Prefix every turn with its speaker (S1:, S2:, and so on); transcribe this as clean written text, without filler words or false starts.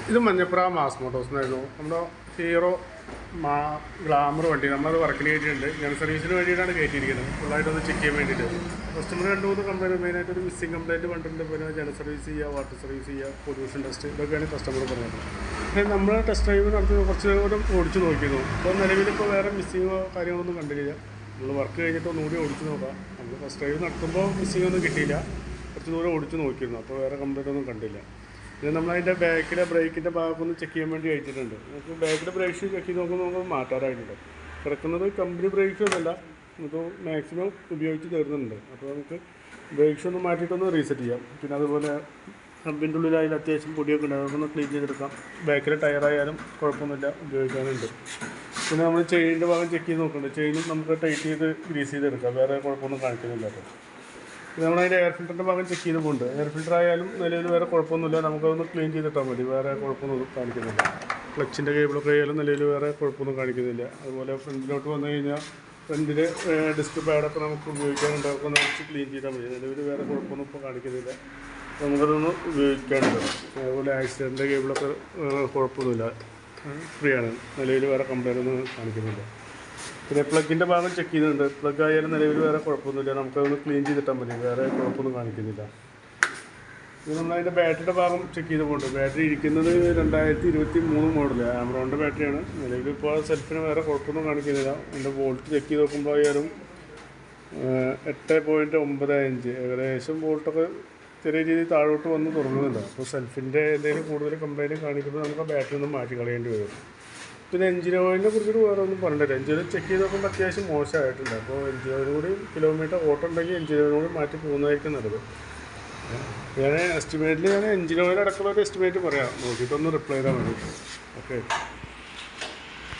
S1: ഇത് Manjapra mass Motors എന്നായിരുന്നു നമ്മുടെ ഹീറോ ഗ്ലാമർ വണ്ടി. നമ്മളത് വർക്കിന് കയറ്റിയിട്ടുണ്ട്. ജനറൽ സർവീസിന് വേണ്ടിയിട്ടാണ് കയറ്റിയിരിക്കുന്നത്. ഫുള്ളായിട്ടൊന്ന് ചെക്ക് ചെയ്യാൻ വേണ്ടിയിട്ട്. കസ്റ്റമർ 2-3 കംപ്ലയിൻറ്റ്, മെയിനായിട്ട് ഒരു മിസ്സിംഗ് കംപ്ലയിൻറ്റ് പറഞ്ഞിട്ടുണ്ട്. പിന്നെ ജനറൽ സർവീസ് ചെയ്യുക, വാട്ടർ സർവീസ് ചെയ്യുക, പൊല്യൂഷൻ ടെസ്റ്റ്, ഇതൊക്കെയാണ് കസ്റ്റമർ പറയുന്നത്. പക്ഷേ നമ്മൾ ടെസ്റ്റ് ഡ്രൈവ് നടത്തി കുറച്ച് നേരം ഓടിച്ച് നോക്കിയിരുന്നു. അപ്പോൾ നിലവിലിപ്പോൾ വേറെ മിസ്സിങ്ങോ കാര്യങ്ങളൊന്നും കണ്ടില്ല. നമ്മൾ വർക്ക് കഴിഞ്ഞിട്ട് ഒന്നുകൂടി ഓടിച്ച് നോക്കാം. നമ്മൾ ഫസ്റ്റ് ഡ്രൈവ് നടത്തുമ്പോൾ മിസ്സിംഗ് ഒന്നും കിട്ടിയില്ല. കുറച്ച് ദൂരം ഓടിച്ച് നോക്കിയിരുന്നു. അപ്പോൾ വേറെ കംപ്ലയിൻ്റ് ഒന്നും കണ്ടില്ല. പിന്നെ നമ്മളതിൻ്റെ ബാക്കിലെ ബ്രേക്കിൻ്റെ ഭാഗമൊന്ന് ചെക്ക് ചെയ്യാൻ വേണ്ടി അയച്ചിട്ടുണ്ട്. നമുക്ക് ബാക്കിലെ ബ്രേക്ക് ചെക്ക് ചെയ്ത് നോക്കുമ്പോൾ മാറ്റാറായിട്ടുണ്ട്. കിടക്കുന്നത് കമ്പനി ബ്രേക്സ് ഒന്നുമല്ല, നമുക്ക് മാക്സിമം ഉപയോഗിച്ച് തീർന്നുണ്ട്. അപ്പോൾ നമുക്ക് ബ്രേക്സ് ഒന്ന് മാറ്റിയിട്ടൊന്ന് റീസെറ്റ് ചെയ്യാം. പിന്നെ അതുപോലെ കമ്പിൻ്റെ ഉള്ളിൽ അതിൽ അത്യാവശ്യം പൊടിയൊക്കെ ഉണ്ട്, അതൊന്ന് ക്ലീൻ ചെയ്തെടുക്കാം. ബാക്കിലെ ടയറായാലും കുഴപ്പമൊന്നുമില്ല, ഉപയോഗിക്കാനുണ്ട്. പിന്നെ നമ്മൾ ചെയിനിൻ്റെ ഭാഗം ചെക്ക് ചെയ്ത് നോക്കുന്നുണ്ട്. ചെയിനും നമുക്ക് ടൈറ്റ് ചെയ്ത് ഗ്രീസ് ചെയ്തെടുക്കാം, വേറെ കുഴപ്പമൊന്നും കാണിക്കുന്നില്ല. അപ്പോൾ പിന്നെ നമ്മളതിൻ്റെ എയർ ഫിൽറ്ററിൻ്റെ ഭാഗം ചെക്ക് ചെയ്ത് പോകുന്നുണ്ട്. എയർ ഫിൽറ്റർ ആയാലും നിലവിൽ വേറെ കുഴപ്പമൊന്നുമില്ല, നമുക്കതൊന്ന് ക്ലീൻ ചെയ്തിട്ടാൽ മതി, വേറെ കുഴപ്പമൊന്നും കാണിക്കുന്നില്ല. ക്ലച്ചിൻ്റെ കേബിളൊക്കെ ആയാലും നിലവിൽ വേറെ കുഴപ്പമൊന്നും കാണിക്കുന്നില്ല. അതുപോലെ ഫ്രണ്ടിലോട്ട് വന്നു കഴിഞ്ഞാൽ ഫ്രണ്ടിൽ ഡിസ്ക് പാഡൊക്കെ നമുക്ക് ഉപയോഗിക്കാനുണ്ട്, അതൊക്കെ നമുക്ക് ക്ലീൻ ചെയ്താൽ മതി. നിലവിൽ വേറെ കുഴപ്പമൊന്നും ഇപ്പോൾ കാണിക്കുന്നില്ല, നമുക്കതൊന്ന് ഉപയോഗിക്കാനുണ്ട്. അതുപോലെ ആക്സിഡൻറ്റിൻ്റെ കേബിളൊക്കെ കുഴപ്പമൊന്നുമില്ല, ഫ്രീ ആണ്. നിലവിൽ വേറെ കംപ്ലയിൻ്റ് ഒന്നും കാണിക്കുന്നില്ല. പിന്നെ പ്ലഗിൻ്റെ ഭാഗം ചെക്ക് ചെയ്തിട്ടുണ്ട്. പ്ലഗ് ആയാലും നിലവിൽ വേറെ കുഴപ്പമൊന്നുമില്ല, നമുക്കതൊന്ന് ക്ലീൻ ചെയ്തിട്ടാൽ മതി, വേറെ കുഴപ്പമൊന്നും കാണിക്കുന്നില്ല. ഇത് നമ്മളതിൻ്റെ ബാറ്ററിയുടെ ഭാഗം ചെക്ക് ചെയ്ത് പോകുന്നുണ്ട്. ബാറ്ററി ഇരിക്കുന്നത് 2023 മോഡൽ ആമറോണിൻ്റെ ബാറ്ററിയാണ്. നിലവിൽ ഇപ്പോൾ സെൽഫിന് വേറെ കുഴപ്പമൊന്നും കാണിക്കുന്നില്ല. അതിൻ്റെ വോൾട്ട് ചെക്ക് ചെയ്ത് നോക്കുമ്പോൾ ആയാലും 8.95 ഏകദേശം വോൾട്ടൊക്കെ ചെറിയ രീതിയിൽ താഴോട്ട് വന്ന് തുടങ്ങുന്നുണ്ട്. അപ്പോൾ സെൽഫിൻ്റെ എന്തെങ്കിലും കൂടുതൽ കംപ്ലയിൻറ്റ് കാണിക്കുമ്പോൾ നമുക്ക് ബാറ്ററി ഒന്ന് മാറ്റി കളയേണ്ടി വരും. പിന്നെ എഞ്ചിൻ ഓയിലിനെ കുറിച്ചിട്ട് വേറെ ഒന്നും പറഞ്ഞില്ല. എഞ്ചിൻ ഓയിൽ ചെക്ക് ചെയ്ത് നോക്കുമ്പോൾ അത്യാവശ്യം മോശമായിട്ടുണ്ട്. അപ്പോൾ എഞ്ചിൻ ഓയിൽ കൂടി കിലോമീറ്റർ ഓട്ടമുണ്ടെങ്കിൽ എഞ്ചിൻ ഓയിൽ കൂടി മാറ്റി പോകുന്നതായിരിക്കും നല്ലത്. ഞാൻ എസ്റ്റിമേറ്റിൽ എഞ്ചിൻ ഓയിൽ അടക്കമുള്ള ഒരു എസ്റ്റിമേറ്റ് പറയാം, നോക്കിയിട്ടൊന്ന് റിപ്ലൈ ചെയ്താൽ മതി. ഓക്കെ.